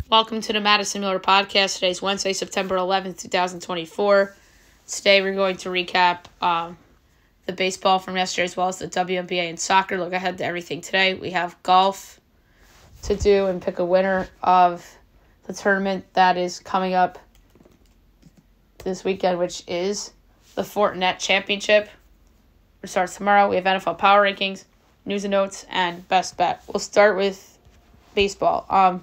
Welcome to the Madison Miller Podcast. Today is Wednesday, September 11th, 2024. Today we're going to recap the baseball from yesterday as well as the WNBA and soccer. Look ahead to everything today. We have golf to do and pick a winner of the tournament that is coming up this weekend, which is the Fortinet Championship, which starts tomorrow. We have NFL Power Rankings, news and notes, and best bet. We'll start with baseball.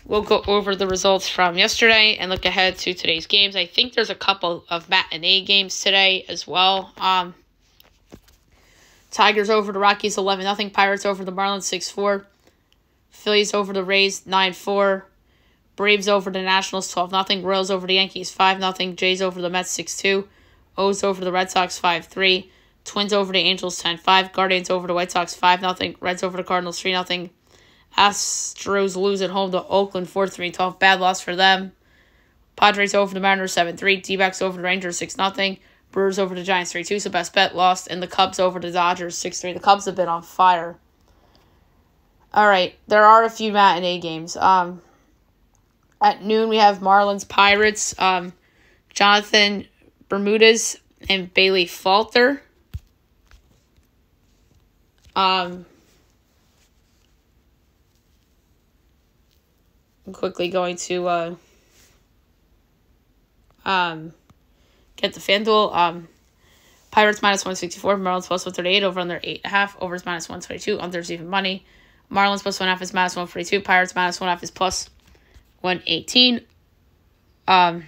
We'll go over the results from yesterday and look ahead to today's games. I think there's a couple of matinee games today as well. Tigers over the Rockies 11-0. Pirates over the Marlins 6-4. Phillies over the Rays 9-4. Braves over the Nationals 12-0. Royals over the Yankees 5-0. Jays over the Mets 6-2. O's over the Red Sox 5-3. Twins over the Angels 10-5. Guardians over the White Sox 5-0. Reds over the Cardinals 3-0. Astros lose at home to Oakland 4-3. 12. Bad loss for them. Padres over the Mariners 7-3. D-backs over the Rangers 6-0. Brewers over the Giants 3-2. So best bet lost. And the Cubs over the Dodgers 6-3. The Cubs have been on fire. All right. There are a few matinee games. At noon we have Marlins Pirates. Jonathan Bermudez and Bailey Falter. I'm quickly going to get the FanDuel. Pirates minus 164, Marlins plus 138, over under 8.5, overs minus 122, unders even money. Marlins plus 1.5 is minus 142, Pirates minus 1.5 is plus 118. I'm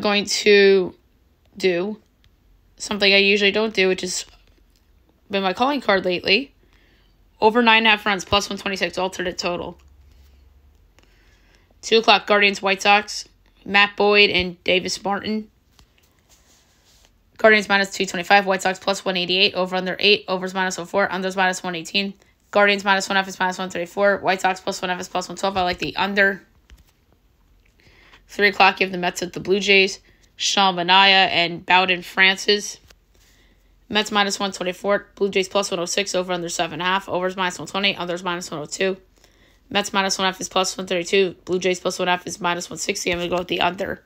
going to do something I usually don't do, which has been my calling card lately. Over 9.5 runs, plus 126, alternate total. 2 o'clock, Guardians, White Sox. Matt Boyd and Davis Martin. Guardians minus 225, White Sox plus 188, over under 8, overs minus 104, unders minus 118. Guardians minus 1.5 is minus 134, White Sox plus 1.5 is plus 112. I like the under. 3 o'clock, you have the Mets at the Blue Jays. Sean Manaea and Bowden Francis. Mets minus 124, Blue Jays plus 106, over under 7.5, overs minus 120, unders minus 102. Mets minus 1.5 is plus 132. Blue Jays plus 1.5 is minus 160. I'm going to go with the under.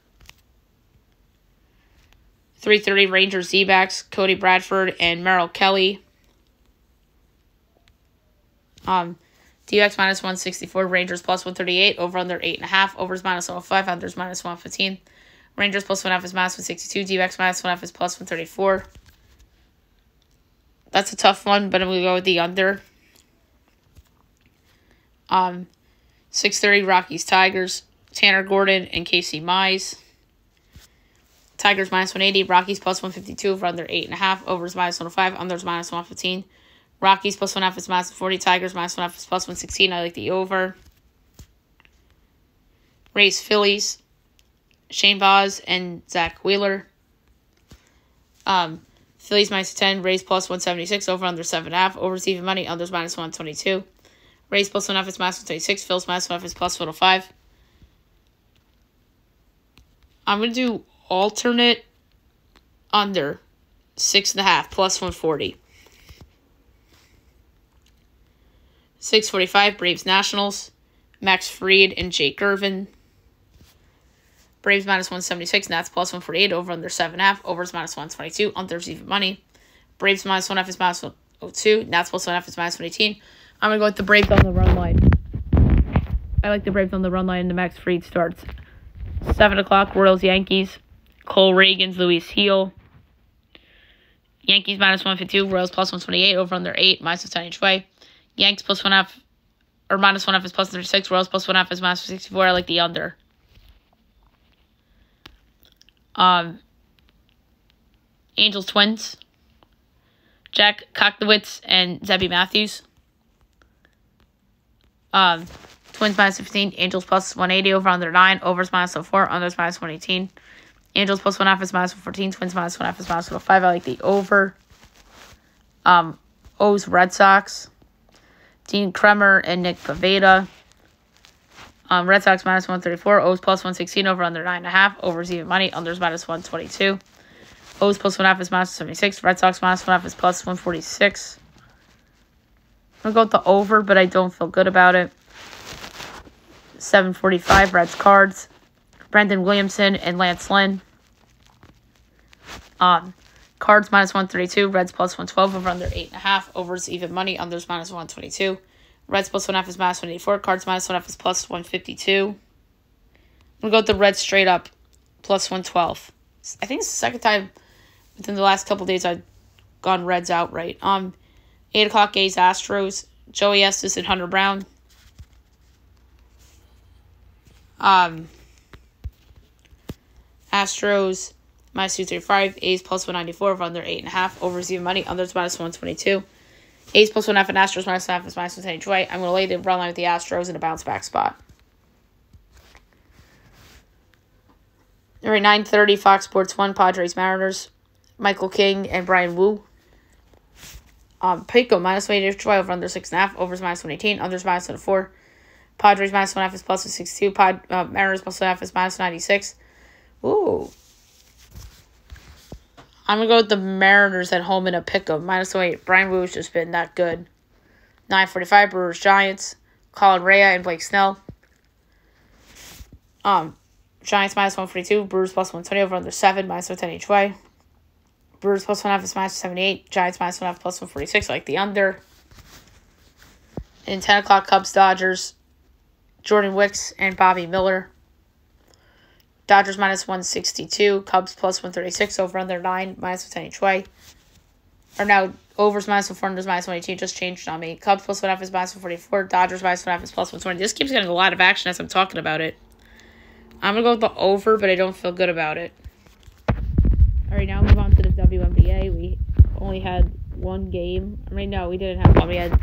3:30 Rangers D-backs, Cody Bradford and Merrill Kelly. D-backs minus 164. Rangers plus 138. Over under 8.5. Overs minus 105. Unders minus 115. Rangers plus 1.5 is minus 162. D-backs minus 1.5 is plus 134. That's a tough one, but I'm going to go with the under. 6:30 Rockies Tigers, Tanner Gordon and Casey Mize. Tigers minus 180, Rockies plus 152, over under 8.5, overs minus 105, unders minus 115. Rockies plus 1.5 is minus 40, Tigers minus 1.5 is plus 116. I like the over. Rays Phillies, Shane Baz and Zach Wheeler. Phillies minus 10, Rays plus 176, over under 7.5, overs even money, unders minus 122. Rays plus 1.5 is minus 126. Phillies minus 1.5 is plus 105. I'm going to do alternate under 6.5 plus 140. 6:45 Braves Nationals. Max Fried and Jake Irvin. Braves minus 176. Nats plus 148. Over under 7.5. Overs minus 122. Unders even money. Braves minus 1.5 is minus 102. Nats plus 1.5 is minus 118. I'm going to go with the Braves on the run line. I like the Braves on the run line. The Max Fried starts. 7 o'clock, Royals, Yankees. Cole Reagans, Luis Heel. Yankees minus 152, Royals plus 128, over under 8, minus 10 each way. Yanks plus 1.5, or minus 1.5 is plus 36. Royals plus 1.5 is minus 64. I like the under. Angels, Twins. Jack Kochowitz and Zebby Matthews. Twins minus 15, Angels plus 180, over under 9, overs minus 104, unders minus 118. Angels plus 1.5 is minus 114, Twins minus 1.5 is minus 105. I like the over. O's Red Sox, Dean Kremer and Nick Pivetta. Red Sox minus 134, O's plus 116, over under 9.5, overs even money, unders minus 122. O's plus 1.5 is minus 76, Red Sox minus 1.5 is plus 146. I'm going to go with the over, but I don't feel good about it. 7:45, Reds Cards. Brendan Williamson and Lance Lynn. Cards -132, Reds +112, over under 8.5. Overs even money, unders -122. Reds +1.5 is -184. Cards -1.5 is +152. I'm gonna go with the Reds straight up, +112. I think it's the second time within the last couple of days I've gone Reds outright. 8 o'clock A's Astros. Joey Estes and Hunter Brown. Astros -235, A's +194, over under 8.5. Overs even money, unders -122. A's +1.5 and Astros -1.5 is -110. I'm going to lay the run line with the Astros in a bounce back spot. All right, 9:30 Fox Sports 1, Padres Mariners. Michael King and Brian Wu. Pico -180, over under 6.5. Overs -118, unders -104. Padres -1.5 is +162. Mariners +1.5 is -196. Ooh. I'm going to go with the Mariners at home in a pick-up. -8. Brian Wu's just been that good. 9:45 Brewers Giants. Colin Rea and Blake Snell. Giants -142. Brewers +120, over under 7, -110 each way. Brewers +1.5 is -78. Giants -1.5 +146. I like the under. And 10 o'clock Cubs Dodgers. Jordan Wicks and Bobby Miller. Dodgers -162. Cubs +136. Over under 9, -110 each way. Or now overs -104, unders -118. Just changed on me. Cubs +1.5 is -144. Dodgers -1.5 is +120. This keeps getting a lot of action as I'm talking about it. I'm going to go with the over, but I don't feel good about it. All right, now move on to the WNBA. We only had one game. I mean, no, we didn't have one. We had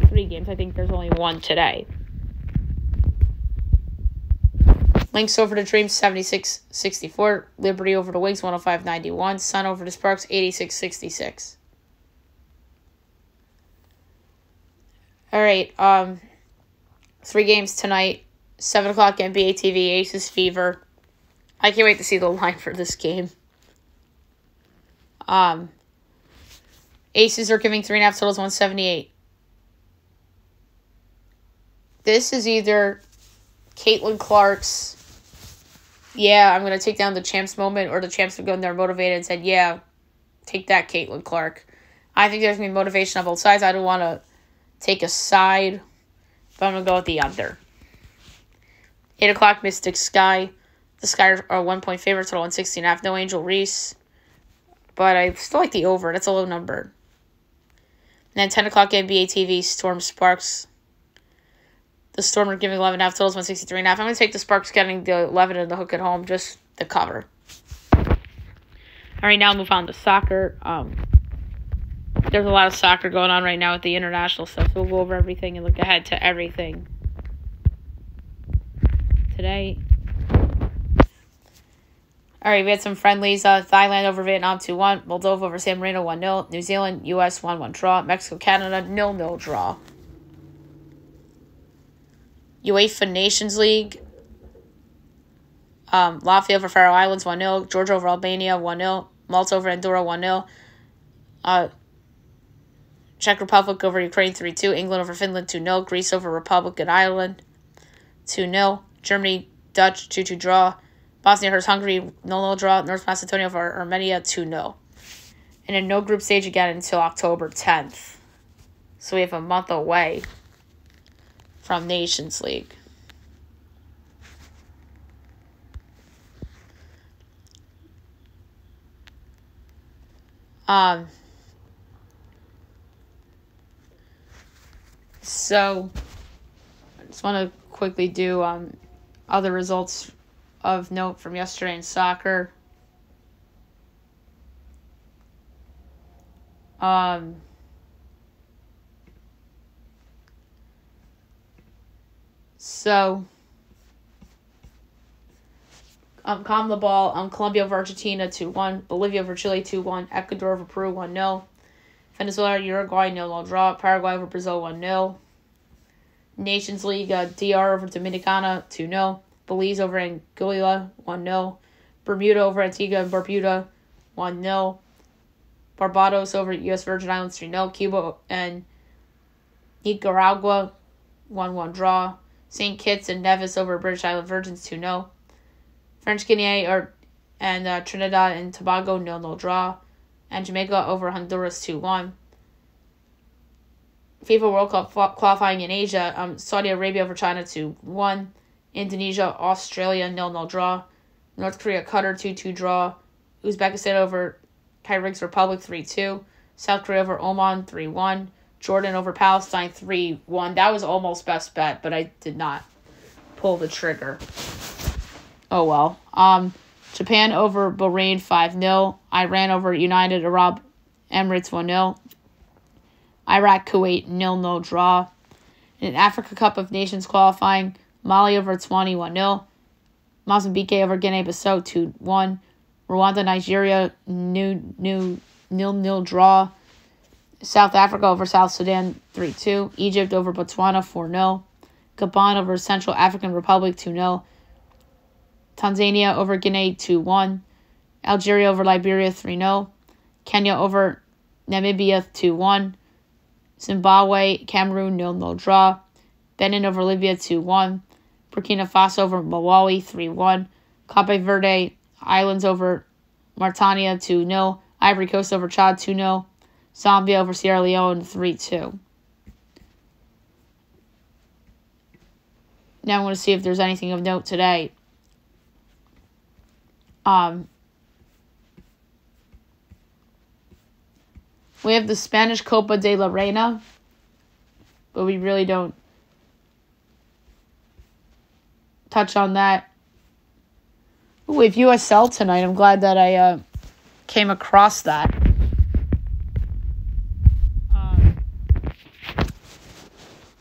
3 games. I think there's only one today. Lynx over the Dreams, 76-64. Liberty over the Wings, 105-91. Sun over the Sparks, 86-66. All right, 3 games tonight. 7 o'clock NBA TV, Aces Fever. I can't wait to see the line for this game. Aces are giving 3.5 totals, 178. This is either Caitlin Clark's, yeah, I'm going to take down the champs moment, or the champs have gone there motivated and said, yeah, take that, Caitlin Clark. I think there's going to be motivation on both sides. I don't want to take a side, but I'm going to go with the under. 8 o'clock Mystic Sky. The Sky are 1-point favorites, total 116.5. No Angel Reese, but I still like the over. That's a low number. And then 10 o'clock NBA TV, Storm Sparks. The Storm are giving 11.5 totals, 163.5. I'm going to take the Sparks getting the 11 and the hook at home, just the cover. All right, now move on to soccer. There's a lot of soccer going on right now with the international stuff, so we'll go over everything and look ahead to everything today. All right, we had some friendlies. Thailand over Vietnam 2-1. Moldova over San Marino 1-0. New Zealand, U.S. 1-1 draw. Mexico, Canada 0-0 draw. UEFA Nations League. Latvia over Faroe Islands 1-0. Georgia over Albania 1-0. Malta over Andorra 1-0. Czech Republic over Ukraine 3-2. England over Finland 2-0. Greece over Republic and Ireland 2-0. Germany, Dutch 2-2 draw. Bosnia-Herzegovina 0-0 draw. North Macedonia over Armenia 2-0. And a no group stage again until October 10th. So we have a month away from Nations League. So I just want to quickly do other results of note from yesterday in soccer. So calm the ball. Colombia over Argentina 2-1. Bolivia over Chile 2-1. Ecuador over Peru 1-0. Venezuela, Uruguay 0-0 draw. Paraguay over Brazil 1-0. Nations League, DR over Dominicana 2-0. Belize over Anguilla 1-0. Bermuda over Antigua and Barbuda 1-0. Barbados over U.S. Virgin Islands 3-0. Cuba and Nicaragua 1-1 draw. St. Kitts and Nevis over British Island Virgins 2-0. French Guiana and Trinidad and Tobago 0-0 draw. And Jamaica over Honduras 2-1. FIFA World Cup qualifying in Asia, Saudi Arabia over China 2-1. Indonesia, Australia 0-0 draw. North Korea, Qatar 2-2 draw. Uzbekistan over Kyrgyz Republic 3-2. South Korea over Oman 3-1. Jordan over Palestine 3-1. That was almost best bet, but I did not pull the trigger. Oh well. Japan over Bahrain 5-0. Iran over United Arab Emirates 1-0. Iraq, Kuwait, 0-0 draw. In Africa Cup of Nations qualifying, Mali over Tswani, 1-0. Mozambique over Guinea-Bissau, 2-1. Rwanda, Nigeria, 0-0 draw. South Africa over South Sudan, 3-2. Egypt over Botswana, 4-0. Gabon over Central African Republic, 2-0. Tanzania over Guinea, 2-1. Algeria over Liberia, 3-0. Kenya over Namibia, 2-1. Zimbabwe, Cameroon, 0-0 draw. Benin over Libya, 2-1. Burkina Faso over Malawi, 3-1. Cape Verde Islands over Mauritania, 2-0. Ivory Coast over Chad, 2-0. Zambia over Sierra Leone, 3-2. Now I'm going to see if there's anything of note today. We have the Spanish Copa de la Reina, but we really don't touch on that. Ooh, we have USL tonight. I'm glad that I came across that.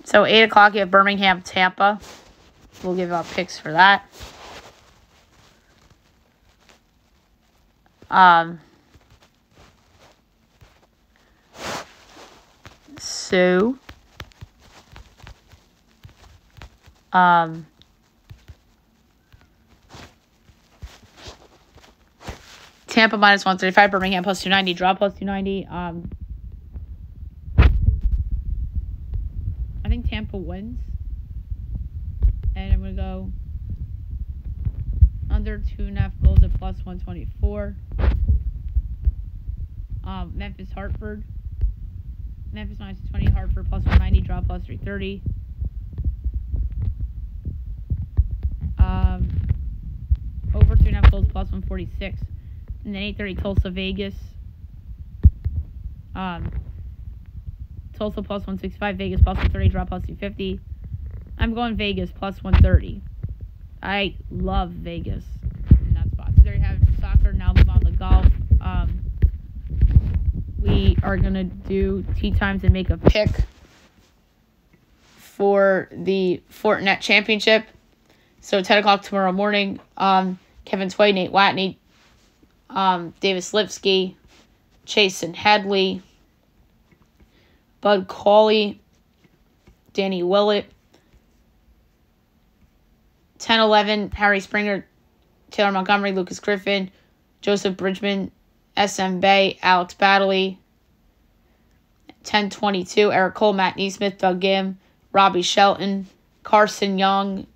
So 8 o'clock, you have Birmingham, Tampa. We'll give out picks for that. Tampa minus 135, Birmingham plus 290, draw plus 290. I think Tampa wins. And I'm going to go under 2.5 goals at plus 124. Memphis, Hartford. Memphis minus 20, Hartford plus 190, draw plus 330. Over 2.5 goals plus 146. And then 8:30, Tulsa, Vegas. Tulsa plus 165, Vegas plus 130, draw plus 250. I'm going Vegas plus 130. I love Vegas in that spot. So there you have soccer. Now move on to golf. We are going to do tee times and make a pick for the Fortinet Championship. So 10 o'clock tomorrow morning, Kevin Tway, Nate Watney, Davis Lipsky, Chasen Headley, Bud Cauley, Danny Willett. 10-11, Harry Springer, Taylor Montgomery, Lucas Griffin, Joseph Bridgman, SM Bay, Alex Baddeley. 10-22, Eric Cole, Matt Neesmith, Doug Gim, Robbie Shelton, Carson Young,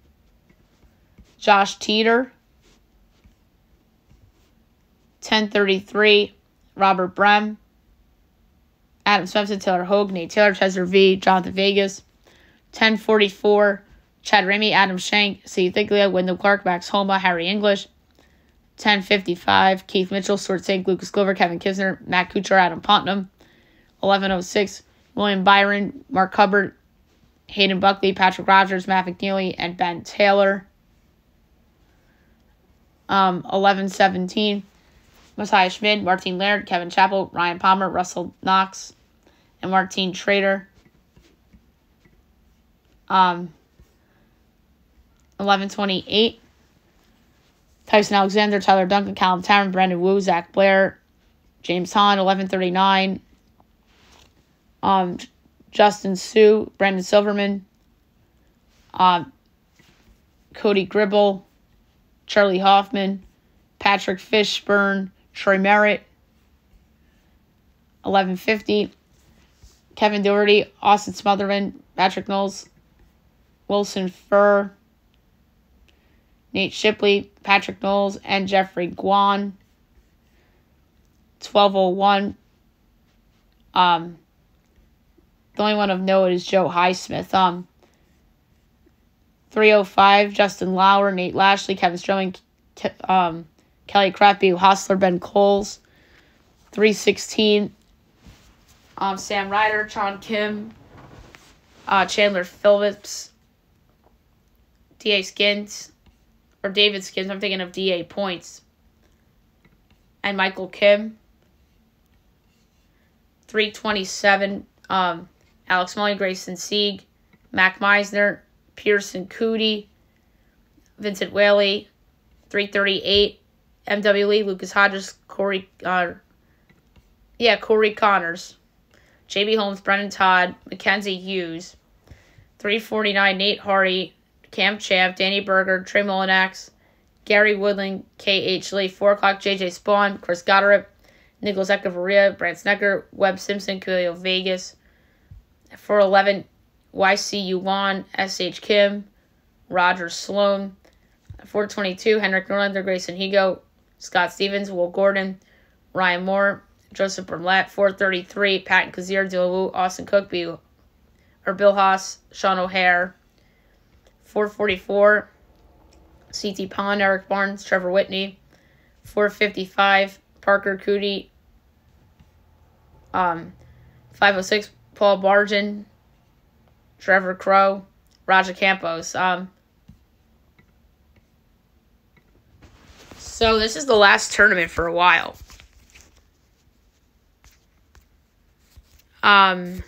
Josh Teeter. 10-33, Robert Brem, Adam Svensson, Taylor Hogue, Nate Taylor, Chester V, Jonathan Vegas. 10-44, Chad Ramey, Adam Shank, C. Thiglia, Wyndham Clark, Max Homa, Harry English. 10:55, Keith Mitchell, Stuart Sink, Lucas Glover, Kevin Kisner, Matt Kuchar, Adam Putnam. 11:06, William Byron, Mark Hubbard, Hayden Buckley, Patrick Rogers, Matt McNeely, and Ben Taylor. 11:17, Messiah Schmid, Martin Laird, Kevin Chappell, Ryan Palmer, Russell Knox, and Martine Trader. 11:28, Tyson Alexander, Tyler Duncan, Callum Tarrant, Brandon Wu, Zach Blair, James Hahn. 11:39, Justin Sue, Brandon Silverman, Cody Gribble, Charlie Hoffman, Patrick Fishburne, Troy Merritt. 11:50, Kevin Doherty, Austin Smotherman, Patrick Knowles, Wilson Furr, Nate Shipley, Patrick Knowles, and Jeffrey Guan. 1201. The only one of note is Joe Highsmith. 305, Justin Lauer, Nate Lashley, Kevin Stroman, Kelly Crafty, Hostler, Ben Coles. 316, Sam Ryder, Chon Kim, Chandler Phillips, David Skins. I'm thinking of D.A. Points. And Michael Kim. 327, Alex Molly, Grayson Sieg, Mac Meisner, Pearson Cootie, Vincent Whaley. 338, M.W. Lee, Lucas Hodges, Corey Connors, J.B. Holmes, Brennan Todd, Mackenzie Hughes. 349, Nate Hardy, Cam Champ, Danny Berger, Trey Molinax, Gary Woodling, K.H. Lee. 4 o'clock, J.J. Spawn, Chris Goddard, Nicholas Echevarria, Brant Snecker, Webb Simpson, Coelho Vegas. 411, YC Yuan, S.H. Kim, Roger Sloan. 422, Henrik Norlander, Grayson Higo, Scott Stevens, Will Gordon, Ryan Moore, Joseph Burnlett. 433, Patton Kazir, Dylan Wu, Austin Cook, Bill Haas, Sean O'Hare. 444, C.T. Pond, Eric Barnes, Trevor Whitney. 455, Parker Cootie. 506, Paul Bargin, Trevor Crow, Raja Campos. So this is the last tournament for a while. And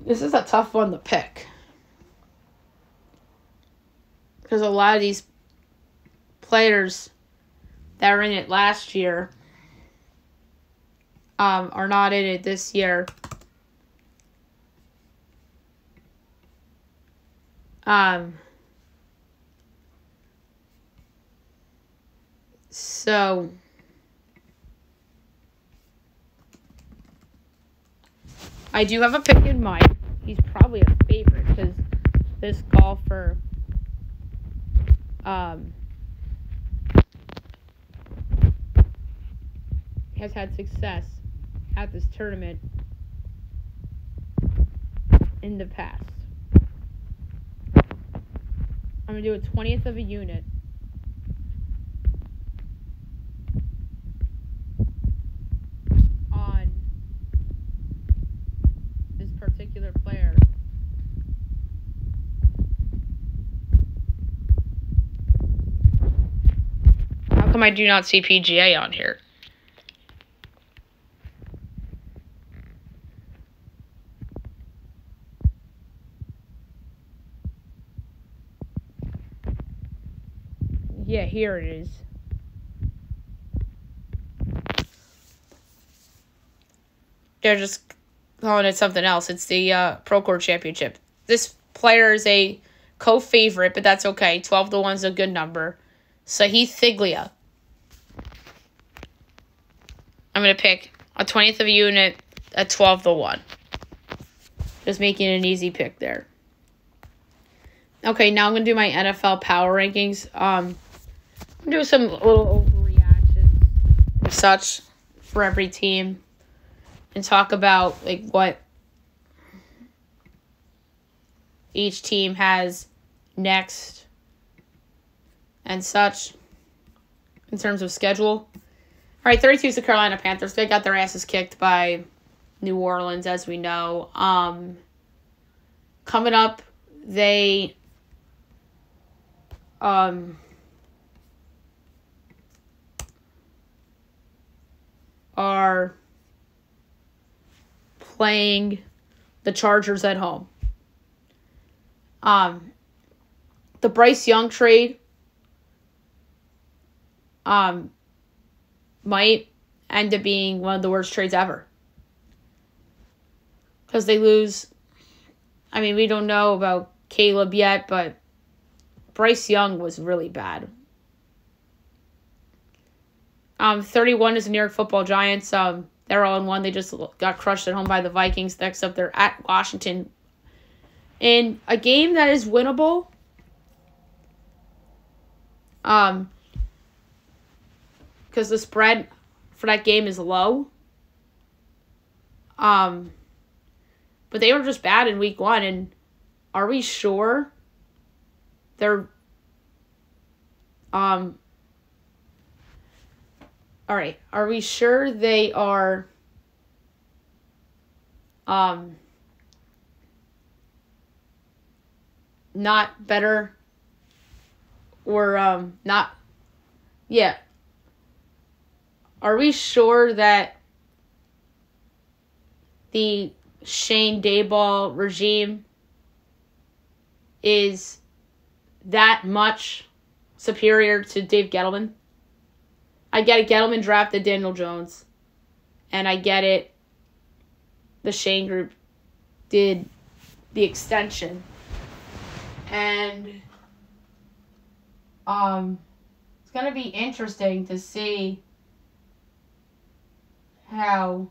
this is a tough one to pick. Because a lot of these players that were in it last year are not in it this year. So I do have a pick in mind. He's probably a favorite because this golfer has had success at this tournament in the past. I'm going to do a 20th of a unit. On this particular player. How come I do not see PGA on here? Yeah, here it is. They're just calling it something else. It's the Procore Championship. This player is a co-favorite, but that's okay. 12-1 is a good number. Sahith Thiglia. I'm going to pick a 20th of a unit at 12-1. Just making an easy pick there. Okay, now I'm going to do my NFL power rankings. I'm going to do some little overreactions and such for every team. And talk about like what each team has next and such in terms of schedule. All right, 32 is the Carolina Panthers. They got their asses kicked by New Orleans, as we know. Coming up, they are playing the Chargers at home. The Bryce Young trade might end up being one of the worst trades ever. Because they lose. I mean, we don't know about Caleb yet, but Bryce Young was really bad. 31 is the New York Football Giants. They're 0-1. They just got crushed at home by the Vikings. Next up, they're at Washington. In a game that is winnable, because the spread for that game is low. But they were just bad in week 1, and are we sure they're all right, are we sure they are not better or not yeah. Are we sure that the Shane Dayball regime is that much superior to Dave Gettleman? I get it, Gettleman drafted Daniel Jones. And I get it, the Shane group did the extension. And it's going to be interesting to see how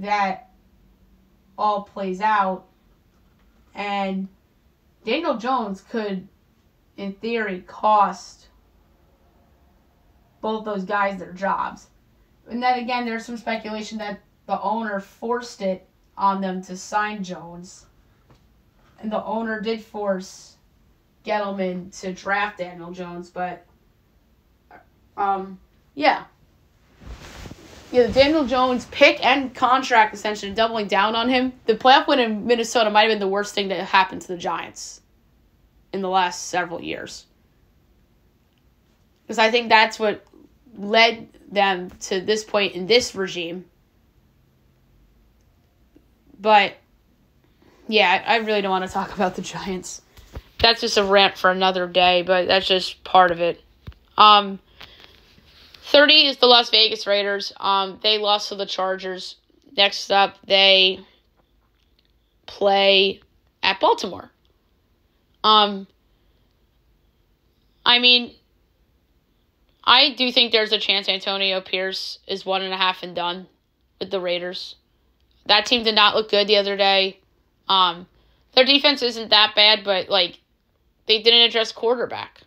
that all plays out. And Daniel Jones could, in theory, cost both those guys their jobs. And then again, there's some speculation that the owner forced it on them to sign Jones. And the owner did force Gettleman to draft Daniel Jones, but yeah. Yeah, the Daniel Jones pick and contract extension, doubling down on him. The playoff win in Minnesota might have been the worst thing that happened to the Giants in the last several years. Because I think that's what led them to this point in this regime. But, yeah, I really don't want to talk about the Giants. That's just a rant for another day, but that's just part of it. 30 is the Las Vegas Raiders. They lost to the Chargers. Next up, they play at Baltimore. I mean, I do think there's a chance Antonio Pierce is 1.5 and done with the Raiders. That team did not look good the other day. Their defense isn't that bad, but, like, they didn't address quarterback.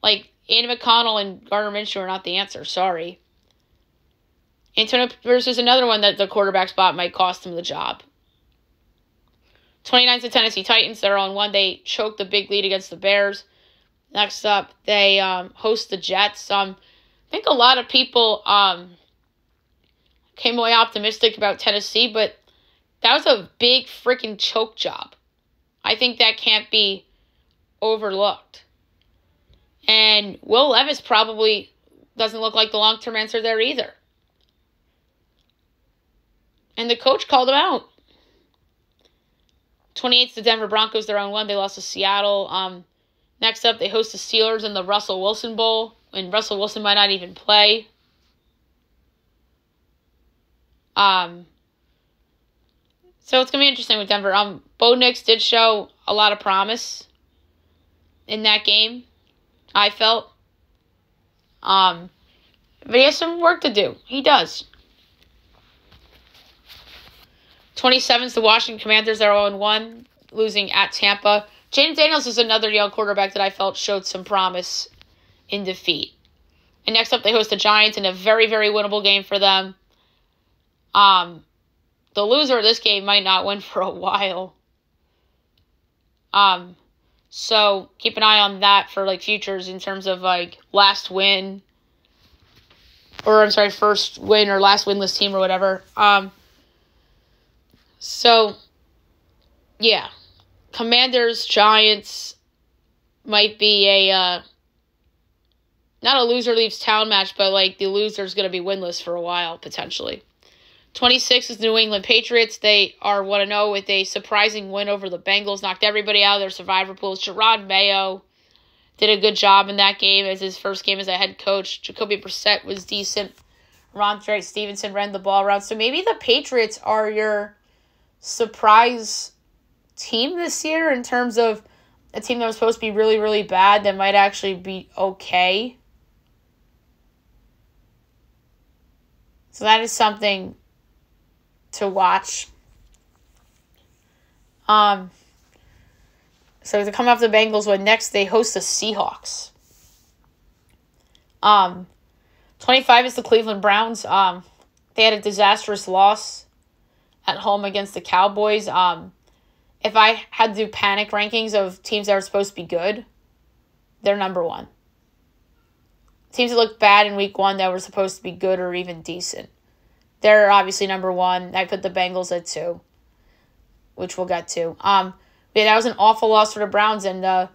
Like, Andy McConnell and Gardner Minshew are not the answer. Sorry. Antonio Pierce is another one that the quarterback spot might cost him the job. 29's the Tennessee Titans. They're on 1. They choked the big lead against the Bears. Next up, they host the Jets. I think a lot of people came away optimistic about Tennessee, but that was a big freaking choke job. I think that can't be overlooked. And Will Levis probably doesn't look like the long-term answer there either. And the coach called him out. 28's the Denver Broncos. They're on 1. They lost to Seattle. Next up, they host the Steelers in the Russell Wilson Bowl. And Russell Wilson might not even play. So it's going to be interesting with Denver. Bo Nix did show a lot of promise in that game, I felt. But he has some work to do. He does. 27's the Washington Commanders. They're 0-1, losing at Tampa. Jaden Daniels is another young quarterback that I felt showed some promise in defeat. And next up, they host the Giants in a very, very winnable game for them. The loser of this game might not win for a while. So keep an eye on that for like futures in terms of like first win or last winless team or whatever. So yeah, Commanders, Giants might be a not a loser leaves town match, but like the loser's going to be winless for a while potentially. 26 is the New England Patriots. They are 1-0 with a surprising win over the Bengals. Knocked everybody out of their survivor pools. Gerard Mayo did a good job in that game as his first game as a head coach. Jacoby Brissett was decent. Ramondre Stevenson ran the ball around. So maybe the Patriots are your surprise team this year in terms of a team that was supposed to be really, really bad that might actually be okay. So that is something to watch. So to come off the Bengals win, next they host the Seahawks. 25 is the Cleveland Browns. They had a disastrous loss at home against the Cowboys. If I had to do panic rankings of teams that are supposed to be good, they're number one. Teams that looked bad in week 1 that were supposed to be good or even decent, they're obviously number 1. I put the Bengals at 2, which we'll get to. Yeah, that was an awful loss for the Browns and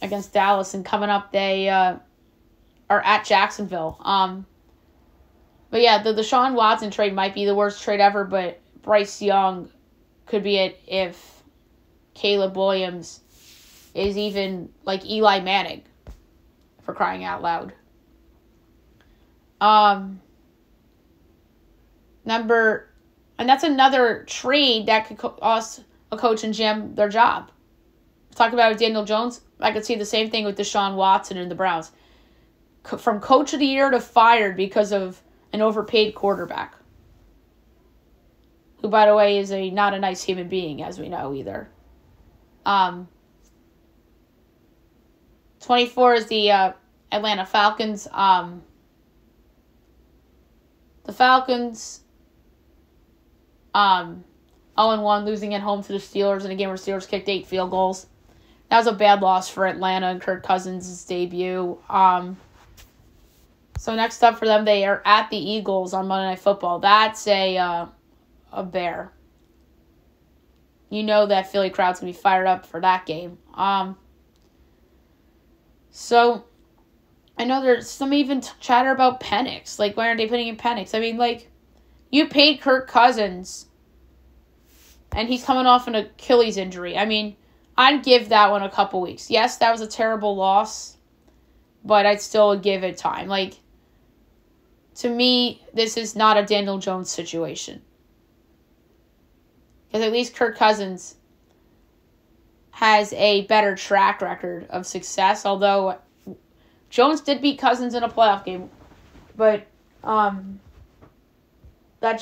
against Dallas. And coming up, they are at Jacksonville. But yeah, the Deshaun Watson trade might be the worst trade ever, but Bryce Young could be it if Caleb Williams is even like Eli Manning, for crying out loud. And that's another trade that could cost a coach and GM their job. Talk about Daniel Jones. I could see the same thing with Deshaun Watson and the Browns. From coach of the year to fired because of an overpaid quarterback, who, by the way, is not a nice human being, as we know, either. 24 is the Atlanta Falcons. The Falcons, 0-1, losing at home to the Steelers in a game where Steelers kicked 8 field goals. That was a bad loss for Atlanta and Kirk Cousins' debut. So next up for them, they are at the Eagles on Monday Night Football. That's a bear. You know that Philly crowd's going to be fired up for that game. So I know there's some even chatter about Penix. Like, why aren't they putting in Penix? I mean, like, you paid Kirk Cousins, and he's coming off an Achilles injury. I mean, I'd give that one a couple weeks. Yes, that was a terrible loss, but I'd still give it time. Like, to me, this is not a Daniel Jones situation. Because at least Kirk Cousins has a better track record of success, although Jones did beat Cousins in a playoff game. But that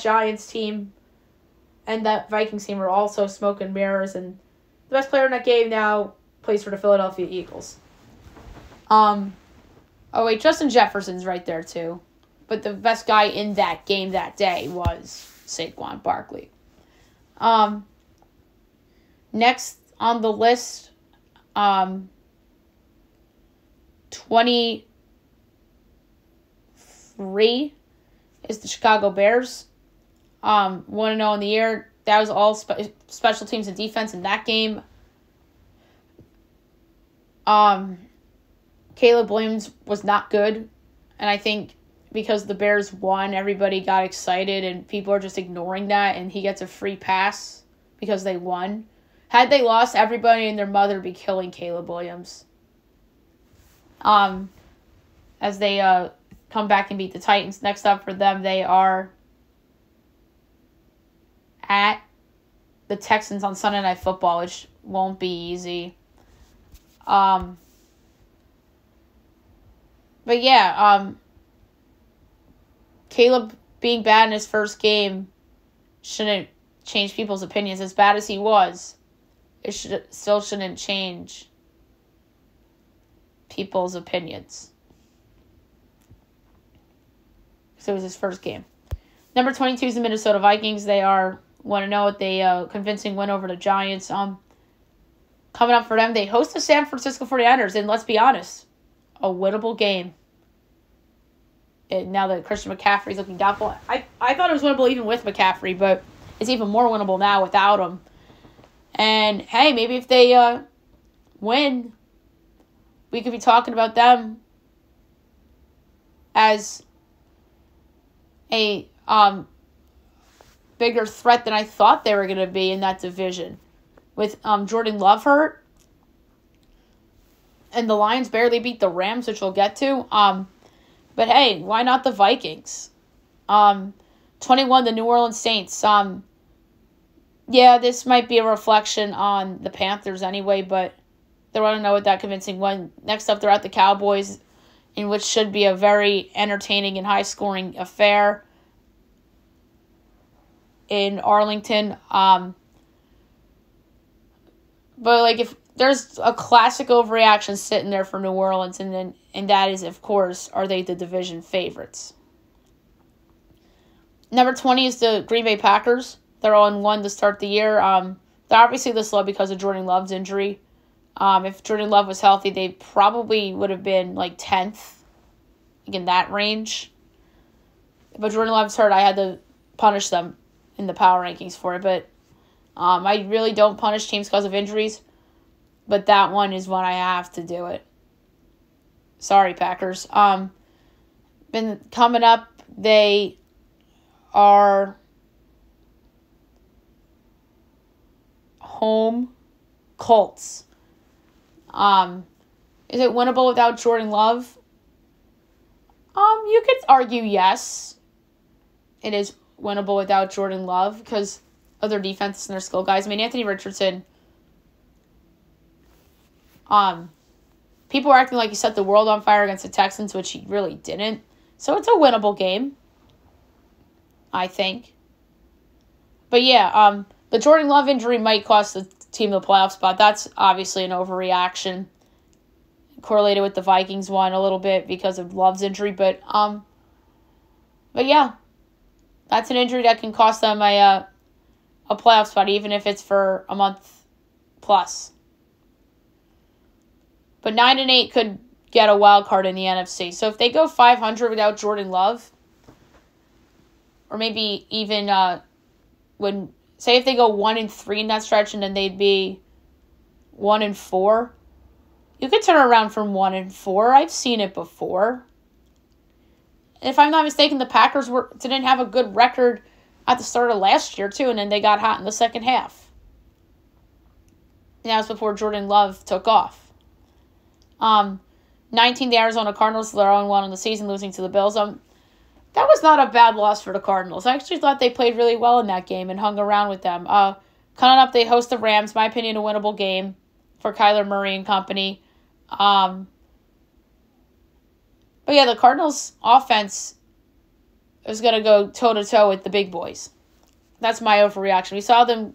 Giants team and that Vikings team were also smoke and mirrors, and the best player in that game now plays for the Philadelphia Eagles. Justin Jefferson's right there too. But the best guy in that game that day was Saquon Barkley. Next on the list, 23 is the Chicago Bears. 1-0 in the year. That was all special teams and defense in that game. Caleb Williams was not good, and I think because the Bears won, everybody got excited, and people are just ignoring that, and he gets a free pass because they won. Had they lost, everybody and their mother would be killing Caleb Williams. As they come back and beat the Titans. Next up for them, they are at the Texans on Sunday Night Football, which won't be easy. But yeah, Caleb being bad in his first game shouldn't change people's opinions. As bad as he was, it still shouldn't change people's opinions. So it was his first game. Number 22 is the Minnesota Vikings. They are 1-0 with a convincing win over the Giants. Coming up for them, they host the San Francisco 49ers, and let's be honest, a winnable game. And now that Christian McCaffrey's looking doubtful, I thought it was winnable even with McCaffrey, but it's even more winnable now without him. And hey, maybe if they win, we could be talking about them as a bigger threat than I thought they were going to be in that division. With Jordan Love hurt, and the Lions barely beat the Rams, which we'll get to. But hey, why not the Vikings? 21, the New Orleans Saints. Yeah, this might be a reflection on the Panthers anyway, but they want to know what that convincing one. Next up, they're at the Cowboys, in which should be a very entertaining and high-scoring affair. in Arlington. But like if there's a classic overreaction sitting there for New Orleans, and that is, of course, are they the division favorites? Number 20 is the Green Bay Packers. They're 0-1 to start the year. They're obviously this low because of Jordan Love's injury. If Jordan Love was healthy, they probably would have been like 10th, like in that range. But Jordan Love's hurt. I had to punish them in the power rankings for it. But I really don't punish teams because of injuries. But that one is when I have to do it. Sorry, Packers. Been coming up, they are home Colts. Is it winnable without Jordan Love? You could argue yes. It is winnable without Jordan Love because other defenses and their skill guys. I mean, Anthony Richardson. People are acting like he set the world on fire against the Texans, which he really didn't. So it's a winnable game, I think. But yeah, the Jordan Love injury might cost the team the playoff spot. That's obviously an overreaction. Correlated with the Vikings one a little bit because of Love's injury, but yeah, that's an injury that can cost them a playoff spot, even if it's for a month plus. But 9-8 could get a wild card in the NFC. So if they go 500 without Jordan Love, or maybe even say if they go 1-3 in that stretch, and then they'd be 1-4. You could turn around from 1-4. I've seen it before. If I'm not mistaken, the Packers didn't have a good record at the start of last year, too, and then they got hot in the second half. And that was before Jordan Love took off. 19, the Arizona Cardinals, they're 0-1 in the season, losing to the Bills. That was not a bad loss for the Cardinals. I actually thought they played really well in that game and hung around with them. Coming up, they host the Rams. My opinion, a winnable game for Kyler Murray and company. But yeah, the Cardinals' offense is going to go toe-to-toe with the big boys. That's my overreaction. We saw them.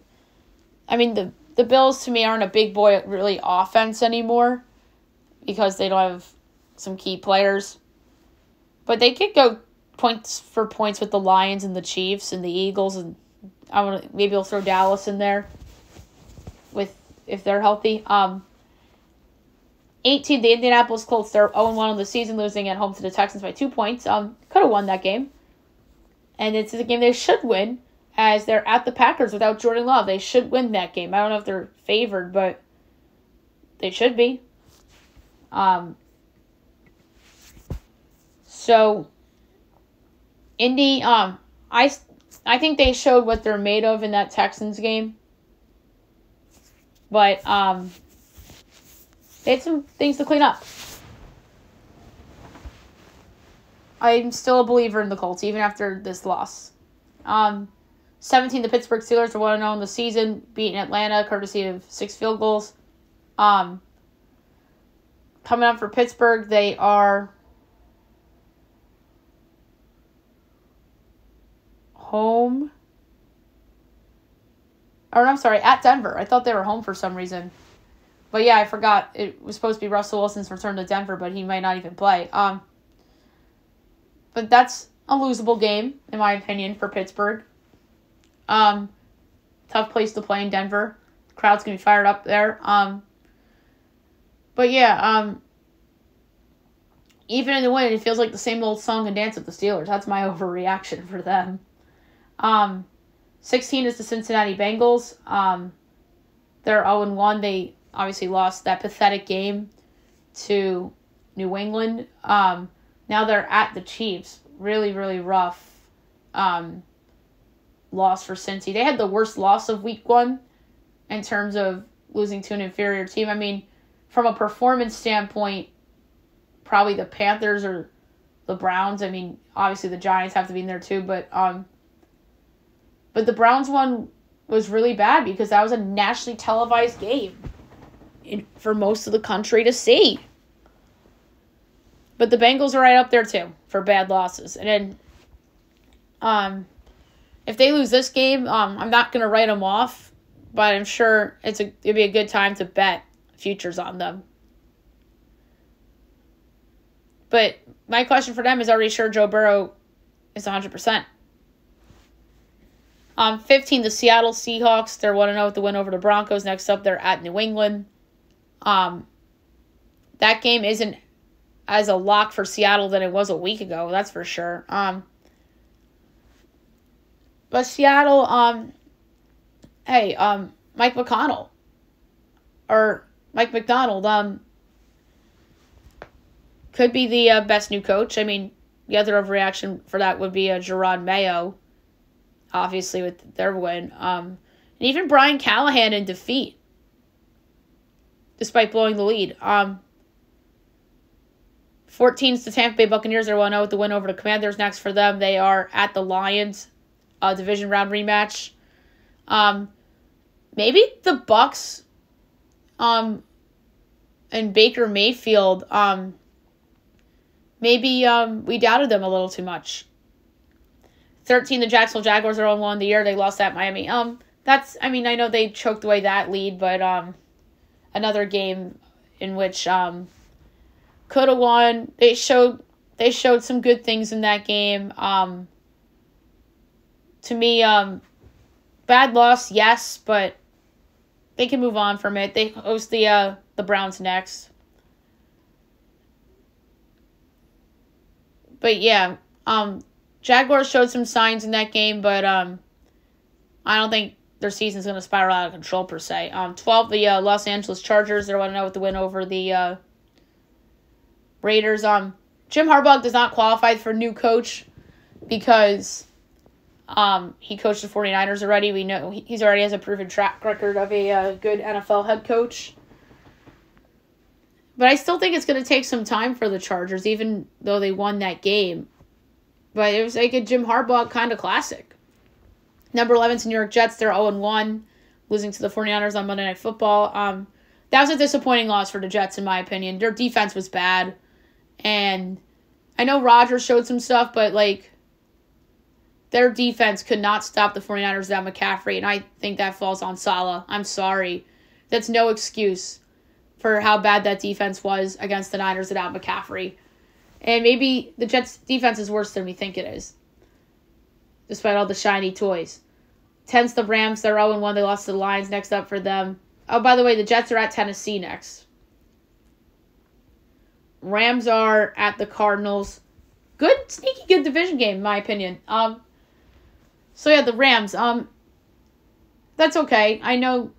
I mean, the Bills, to me, aren't a big boy, really, offense anymore because they don't have some key players. But they could go points for points with the Lions and the Chiefs and the Eagles, and maybe they'll throw Dallas in there if they're healthy. 18, the Indianapolis Colts, they're 0-1 in the season, losing at home to the Texans by 2 points. Could have won that game. And it's a game they should win, as they're at the Packers without Jordan Love. They should win that game. I don't know if they're favored, but they should be. So, Indy, I think they showed what they're made of in that Texans game. But, they had some things to clean up. I'm still a believer in the Colts, even after this loss. 17, the Pittsburgh Steelers are 1-0 in the season, beating Atlanta, courtesy of 6 field goals. Coming up for Pittsburgh, they are home. Or, I'm sorry, at Denver. I thought they were home for some reason. But yeah, I forgot. It was supposed to be Russell Wilson's return to Denver, but he might not even play. But that's a losable game, in my opinion, for Pittsburgh. Tough place to play in Denver. The crowd's going to be fired up there. But yeah, even in the win, it feels like the same old song and dance with the Steelers. That's my overreaction for them. 16 is the Cincinnati Bengals. They're 0-1. They obviously lost that pathetic game to New England. Now they're at the Chiefs. Really, really rough loss for Cincy. They had the worst loss of week 1 in terms of losing to an inferior team. I mean, from a performance standpoint, probably the Panthers or the Browns. I mean, obviously the Giants have to be in there too, but the Browns one was really bad because that was a nationally televised game for most of the country to see. But the Bengals are right up there too for bad losses. And then if they lose this game, I'm not going to write them off, but I'm sure it'd be a good time to bet futures on them. But my question for them is, are you sure Joe Burrow is 100%? 15, the Seattle Seahawks. They're 1-0 with the win over the Broncos. Next up, they're at New England. That game isn't as a lock for Seattle than it was a week ago. That's for sure. But Seattle, Mike McConnell or Mike McDonald, could be the best new coach. I mean, the other overreaction for that would be Gerard Mayo, obviously with their win. And even Brian Callahan in defeat, despite blowing the lead. 14's the Tampa Bay Buccaneers. They're 1-0 with the win over the Commanders. Next for them, they are at the Lions, division round rematch. Maybe the Bucks, and Baker Mayfield, maybe we doubted them a little too much. 13, the Jacksonville Jaguars are 0-1 the year. They lost at Miami. I know they choked away that lead, but another game in which could have won. They showed some good things in that game. To me, bad loss, yes, but they can move on from it. They host the Browns next. But yeah, Jaguars showed some signs in that game, but I don't think their season's going to spiral out of control per se. 12, the Los Angeles Chargers. They're 1-0 with the win over the Raiders. Jim Harbaugh does not qualify for new coach because he coached the 49ers already. We know he's already has a proven track record of a good NFL head coach. But I still think it's going to take some time for the Chargers, even though they won that game. But it was like a Jim Harbaugh kind of classic. Number 11's New York Jets. They're 0-1, losing to the 49ers on Monday Night Football. That was a disappointing loss for the Jets, in my opinion. Their defense was bad. And I know Rodgers showed some stuff, but their defense could not stop the 49ers without McCaffrey, and I think that falls on Saleh. I'm sorry. That's no excuse for how bad that defense was against the Niners without McCaffrey. And maybe the Jets' defense is worse than we think it is, despite all the shiny toys. 10's the Rams. They're 0-1. They lost to the Lions. Next up for them. Oh, by the way, the Jets are at Tennessee next. Rams are at the Cardinals. Good, sneaky good division game, in my opinion. So yeah, the Rams. That's okay. I know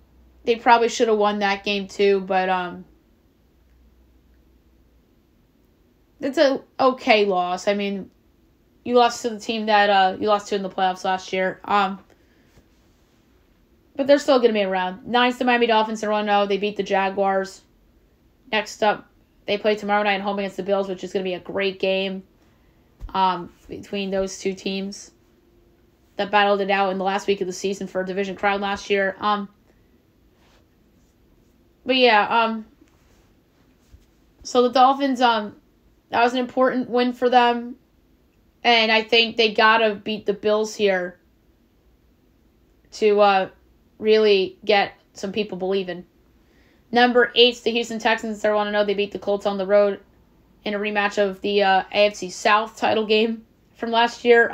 they probably should have won that game too, but it's a okay loss. I mean, you lost to the team that you lost to in the playoffs last year. But they're still going to be around. 9's the Miami Dolphins. They're 1-0. They beat the Jaguars. Next up, they play tomorrow night at home against the Bills, which is going to be a great game between those two teams that battled it out in the last week of the season for a division crown last year. But yeah, so the Dolphins, that was an important win for them. And I think they got to beat the Bills here to really get some people believing. Number 8's the Houston Texans. They're 1-0. They beat the Colts on the road in a rematch of the AFC South title game from last year.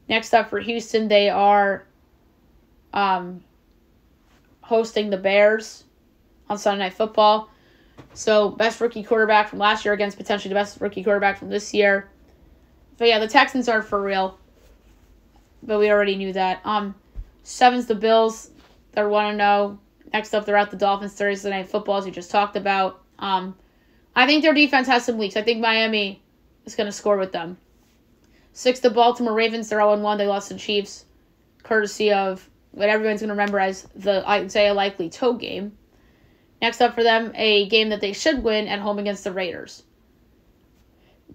Next up for Houston, they are hosting the Bears on Sunday Night Football. So, best rookie quarterback from last year against potentially the best rookie quarterback from this year. But yeah, the Texans are for real. But we already knew that. 7's the Bills. They're 1-0. Next up, they're at the Dolphins Thursday Night Football, as we just talked about. I think their defense has some leaks. I think Miami is going to score with them. 6, the Baltimore Ravens. They're 0-1. They lost to the Chiefs, courtesy of what everyone's going to remember as the Isaiah Likely toe game. Next up for them, a game that they should win at home against the Raiders.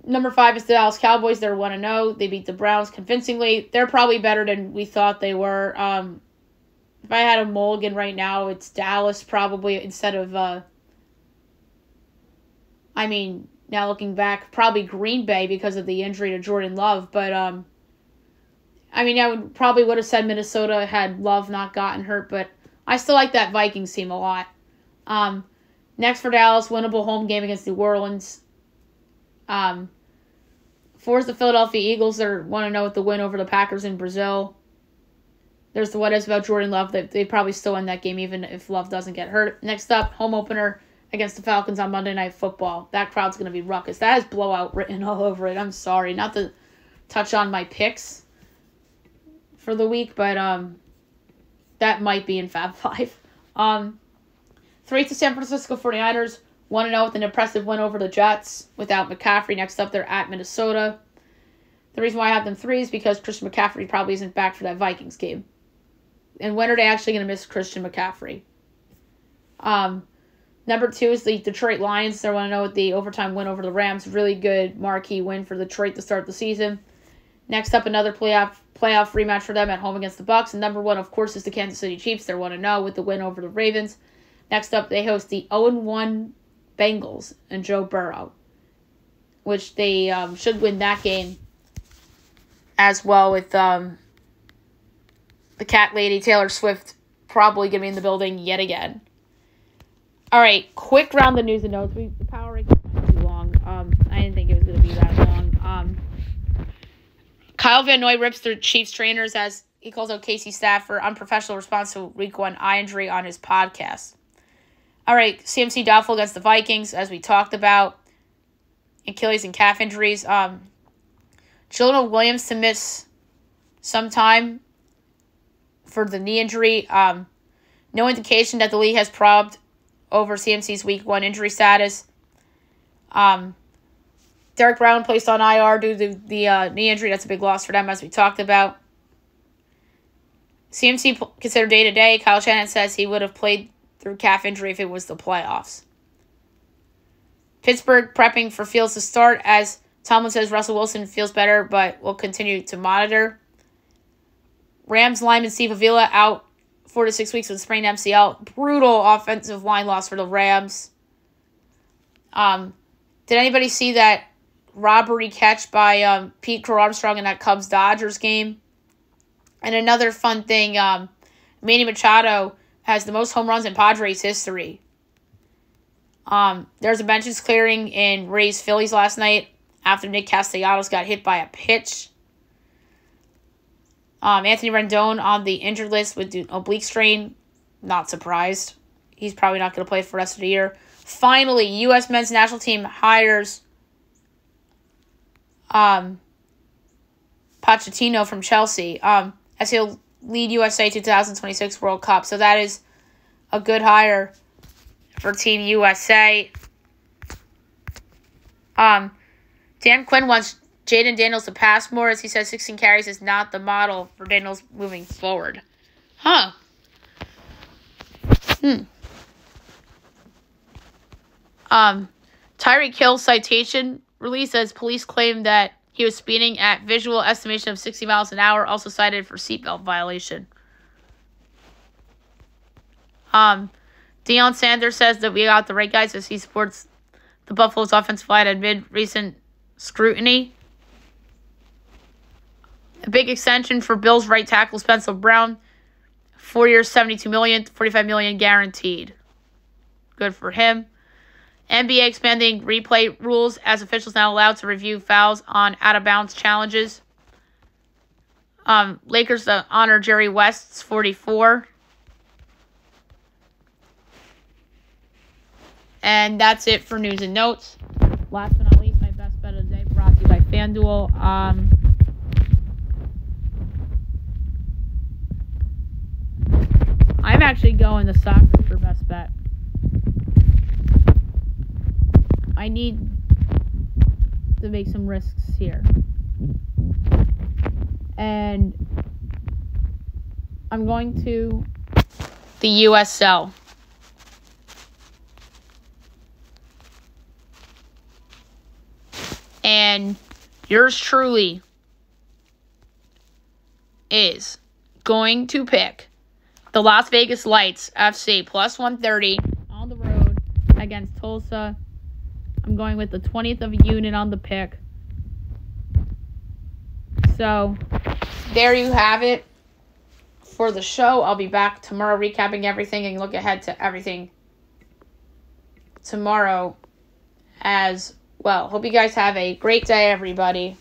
Number 5 is the Dallas Cowboys. They're 1-0. They beat the Browns convincingly. They're probably better than we thought they were. If I had a mulligan right now, it's Dallas probably instead of, now looking back, probably Green Bay because of the injury to Jordan Love. But I mean, I probably would have said Minnesota had Love not gotten hurt, but I still like that Vikings team a lot. Next for Dallas, winnable home game against New Orleans. Four's the Philadelphia Eagles. They want to know with the win over the Packers in Brazil. There's the what ifs about Jordan Love. They probably still win that game even if Love doesn't get hurt. Next up, home opener against the Falcons on Monday Night Football. That crowd's going to be ruckus. That has blowout written all over it. I'm sorry. Not to touch on my picks for the week, but that might be in Fab 5. 3 to San Francisco 49ers. 1-0 with an impressive win over the Jets without McCaffrey. Next up, they're at Minnesota. The reason why I have them 3 is because Christian McCaffrey probably isn't back for that Vikings game. And when are they actually going to miss Christian McCaffrey? Number 2 is the Detroit Lions. They want to know with the overtime win over the Rams. Really good marquee win for Detroit to start the season. Next up, another playoff rematch for them at home against the Bucs. And number 1, of course, is the Kansas City Chiefs. They want to know with the win over the Ravens. Next up, they host the 0-1 Bengals and Joe Burrow, which they should win that game as well with the cat lady Taylor Swift probably going to be in the building yet again. All right, quick round of news and notes. The power ranking went too long. I didn't think it was going to be that long. Kyle Van Noy rips the Chiefs trainers as he calls out Casey Staff for unprofessional response to Week 1 eye injury on his podcast. All right, CMC doubtful against the Vikings, as we talked about. Achilles and calf injuries. Jonah Williams to miss some time for the knee injury. No indication that the league has probed over CMC's Week 1 injury status. Derek Brown placed on IR due to the knee injury. That's a big loss for them, as we talked about. CMC considered day-to-day. Kyle Shanahan says he would have played through calf injury if it was the playoffs. Pittsburgh prepping for Fields to start, as Tomlin says Russell Wilson feels better but will continue to monitor. Rams lineman Steve Avila out 4 to 6 weeks with sprained MCL. Brutal offensive line loss for the Rams. Did anybody see that robbery catch by Pete Crow Armstrong in that Cubs-Dodgers game? And another fun thing, Manny Machado has the most home runs in Padres history. There's a benches clearing in Rays Phillies last night after Nick Castellanos got hit by a pitch. Anthony Rendon on the injured list with the oblique strain. Not surprised. He's probably not going to play for the rest of the year. Finally, U.S. men's national team hires Pochettino from Chelsea as he'll lead USA 2026 World Cup. So that is a good hire for Team USA. Dan Quinn wants Jaden Daniels to pass more, as he says 16 carries is not the model for Daniels moving forward. Tyreek Hill's citation released as police claim that he was speeding at visual estimation of 60 miles an hour, also cited for seatbelt violation. Deion Sanders says that we got the right guys as he supports the Buffalo's offensive line amid recent scrutiny. A big extension for Bills right tackle Spencer Brown. 4 years, $72 million, $45 million guaranteed. Good for him. NBA expanding replay rules as officials now allowed to review fouls on out-of-bounds challenges. Lakers to honor Jerry West's 44. And that's it for news and notes. Last but not least, my best bet of the day brought to you by FanDuel. I'm actually going to soccer for best bet. I need to make some risks here. And I'm going to the USL. And yours truly is going to pick the Las Vegas Lights FC plus 130 on the road against Tulsa. I'm going with the 20th of a unit on the pick. So, there you have it for the show. I'll be back tomorrow recapping everything and look ahead to everything tomorrow as well. Hope you guys have a great day, everybody.